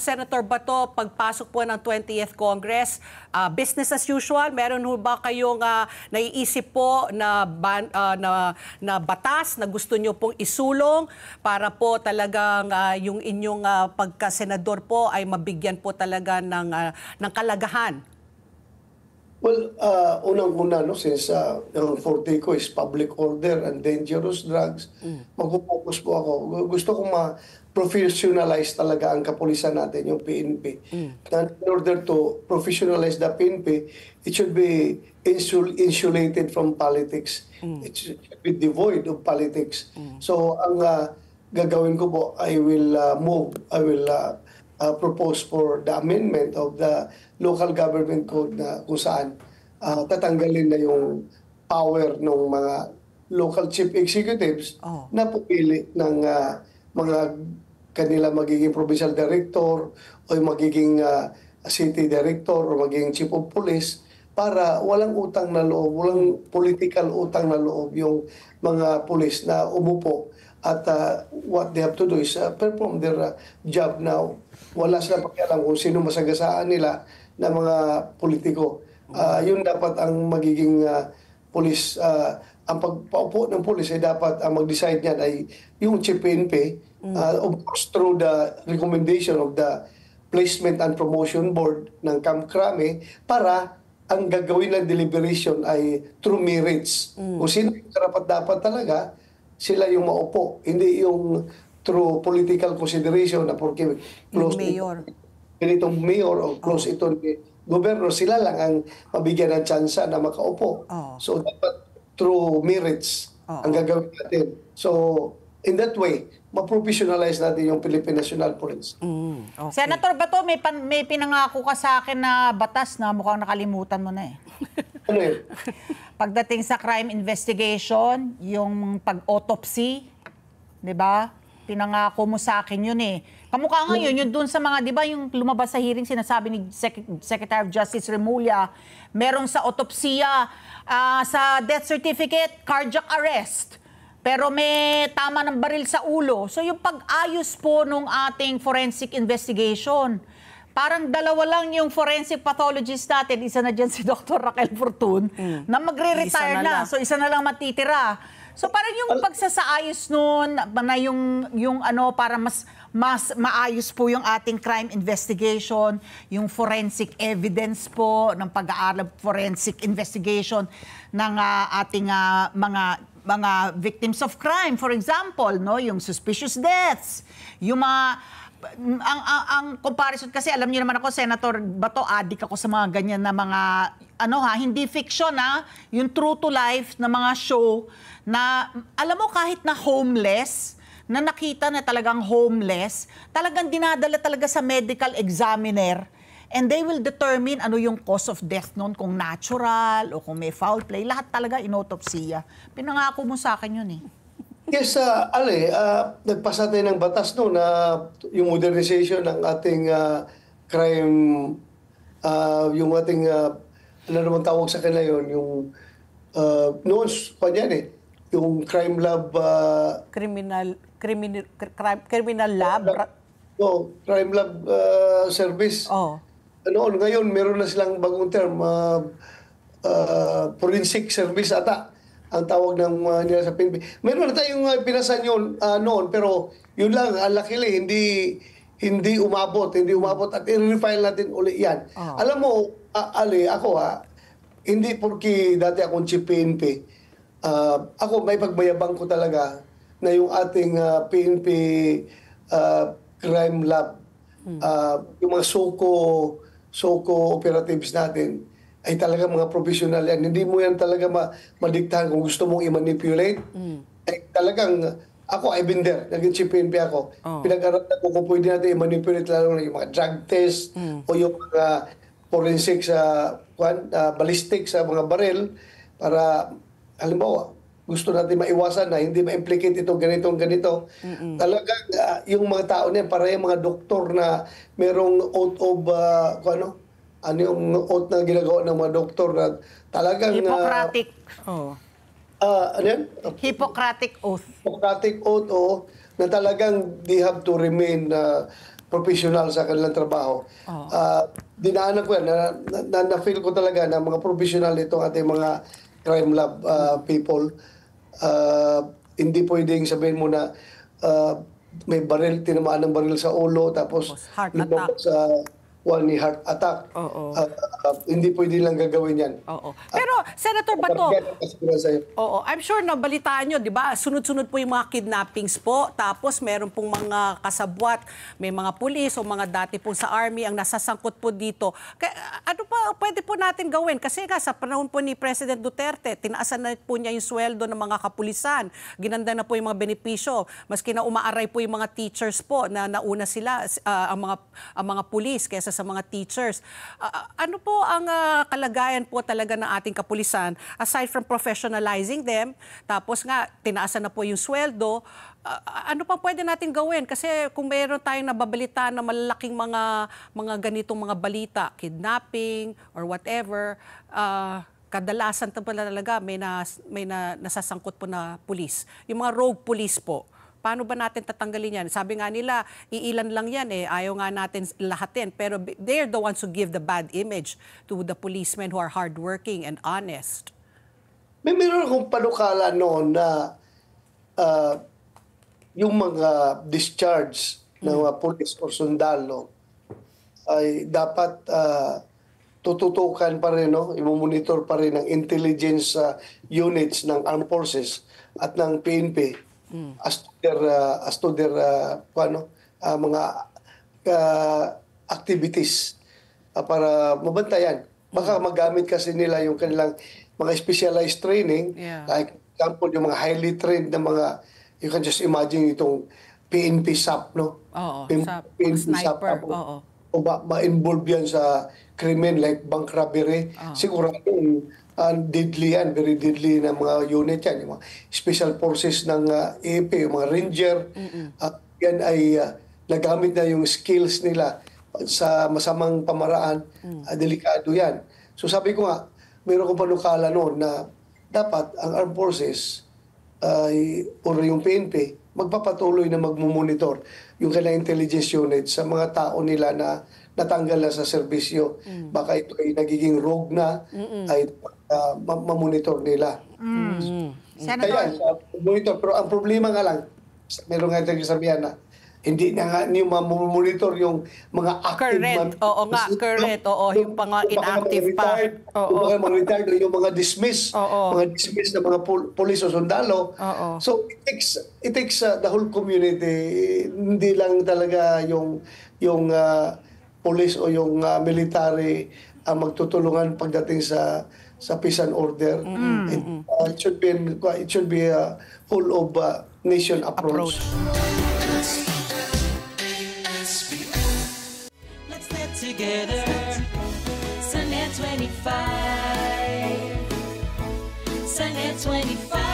Senator Bato, pagpasok po ng 20th Congress, business as usual, meron ho ba kayong naiisip po na, na batas na gusto nyo pong isulong para po talagang yung inyong pagka-senador po ay mabigyan po talaga ng kalagahan? Well, unang-una, no, since ang forte ko is public order and dangerous drugs, mag-focus po ako. Gusto kong ma-professionalize talaga ang kapulisan natin, yung PNP. And in order to professionalize the PNP, it should be insulated from politics. It should be devoid of politics. So, ang gagawin ko po, I will propose for the amendment of the local government code na kung saan tatanggalin na yung power ng mga local chief executives na pupili ng mga kanila magiging provincial director o magiging city director o magiging chief of police para walang utang na loob, walang political utang na loob yung mga police na umupo at what they have to do is perform their job now. Wala silang pakialam kung sino masagasaan nila na mga politiko. Yun dapat ang magiging police. Ang pagpaupo ng police ay dapat ang mag-decide niyan ay yung Chief PNP, of course through the recommendation of the Placement and Promotion Board ng Camp Crame, para ang gagawin ng deliberation ay through merits. Kung sino yung karapat-dapat talaga, sila yung maupo. Hindi yung through political consideration na porque close ganitong mayor o close ito ni gobyerno, sila lang ang mabigyan ng tsansa na makaupo. So, dapat through merits ang gagawin natin. So, in that way, ma-professionalize natin yung Philippine National Police. Okay. Senator Bato, may pinangako ka sa akin na batas na mukhang nakalimutan mo na eh. Ano yun? Pagdating sa crime investigation, yung pag-autopsy, di ba? Pinangako mo sa akin yun eh. Kamukha ngayon, yun dun sa mga, di ba, yung lumabas sa hearing, sinasabi ni Secretary of Justice Remulla, merong sa autopsiya, sa death certificate, cardiac arrest. Pero may tama ng baril sa ulo. So yung pag-ayos po nung ating forensic investigation, parang dalawa lang yung forensic pathologist natin, isa na dyan si Dr. Raquel Fortun, na magre-retire na. So isa na lang matitira. So parang yung pagsasaayos nun, na yung ano, para mas maayos po yung ating crime investigation, yung forensic evidence po, ng pag-aaral forensic investigation ng ating mga victims of crime. For example, no, yung suspicious deaths, yung mga ang comparison, kasi alam niyo naman ako, Senator Bato, adik ako sa mga ganyan na mga hindi fiction yung true to life na mga show na alam mo kahit na homeless, na nakita na talagang homeless, talagang dinadala talaga sa medical examiner and they will determine ano yung cause of death noon, kung natural o kung may foul play, lahat talaga inotopsiya. Pinangako mo sa akin yun eh. Yes, nagpasa tayo ng batas no na yung modernization ng ating crime, yung ating, ano naman tawag sa kanila yun, yung noon, yung crime lab, Criminal lab? No, crime lab service. Noon, ngayon, meron na silang bagong term, forensic service ata ang tawag ng nila sa PNP. Meron na tayong pinasan yun noon, pero yun lang, luckily, hindi umabot at i-refile natin uli yan. Alam mo, Ali, ako hindi porque dati akong chief PNP, ako may pagbayabang ko talaga na yung ating PNP crime lab, yung mga SOCO operatives natin, ay talaga mga professional yan. Hindi mo yan talaga madiktahan kung gusto mong i-manipulate. Ay talagang, ako, I've been there. Naging chief PNP ako. Pinag-aralan ko kung pwede natin i-manipulate lalo na yung mga drug test o yung mga forensic sa ballistic sa mga baril para, halimbawa, gusto natin maiwasan na hindi ma-implicate ito, ganito. Talagang yung mga tao niyan, para yung mga doktor na merong oath of, ano yung oath na ginagawa ng mga doktor na talagang... Hippocratic. Ano yan? Hippocratic oath. Hippocratic oath, na talagang they have to remain professional sa kanilang trabaho. Dinaanan ko yan, na-feel ko talaga na mga professional itong ating mga crime lab people. Hindi pwedeng sabihin mo na may baril, tinamaan ng baril sa ulo, tapos Heart attack. sa heart attack. Hindi pwede lang gagawin yan. Pero, Senator Bato, I'm sure na balitaan nyo, di ba? Sunod-sunod po yung mga kidnappings po. Tapos meron pong mga kasabwat, may mga pulis o mga dati po sa army ang nasasangkot po dito. Ano pa pwede po natin gawin? Kasi sa panahon po ni President Duterte, tinaasan na po niya yung sweldo ng mga kapulisan. Ginanda na po yung mga benepisyo. Maski na umaaray po yung mga teachers po na nauna sila, ang mga pulis kaysa sa mga teachers. Ano po ang kalagayan po talaga ng ating kapulisan aside from professionalizing them, tapos nga tinaasan na po yung sweldo, ano pa pwede natin gawin? Kasi kung mayroon tayong nababalita na malalaking mga ganitong mga balita, kidnapping or whatever, kadalasan talaga may nasasangkot po na pulis. Yung mga rogue police po. Paano ba natin tatanggalin yan? Sabi nga nila, iilan lang yan ayaw nga natin lahatin. Pero they're the ones who give the bad image to the policemen who are hardworking and honest. Meron akong panukala noon na yung mga discharge ng mga police o sundalo ay dapat tututukan pa rin, i-monitor pa rin ng intelligence units ng armed forces at ng PNP. As to their mga activities para mabantayan. Baka magamit kasi nila yung kanilang mga specialized training, like example yung mga highly trained na mga, you can just imagine itong PNP SAP, PNP sniper. O ma-involve yan sa krimen like bank robbery. Siguro deadly yan, very deadly na mga unit yan. Yung mga special forces ng AFP, yung mga ranger. Yan ay nagamit na yung skills nila sa masamang pamaraan. Delikado yan. So sabi ko nga, mayroon kong panukala noon na dapat ang armed forces or yung PNP magpapatuloy na magmumonitor yung kanilang intelligence unit sa mga tao nila na natanggal na sa serbisyo. Baka ito ay nagiging rogue na, ay mamonitor nila. Kaya, monitor. Pero ang problema nga lang, meron nga tayong sabihan na hindi na nga niyo mamonitor yung mga active. Correct. Yung mga inactive pa. Yung mga retired, yung mga dismiss. Mga dismiss na mga police o sundalo. So, it takes the whole community. Hindi lang talaga yung police o yung military ang magtutulungan pagdating sa peace and order. It should be a whole of nation approach. Let's get together. Sunday 25. Sunday 25.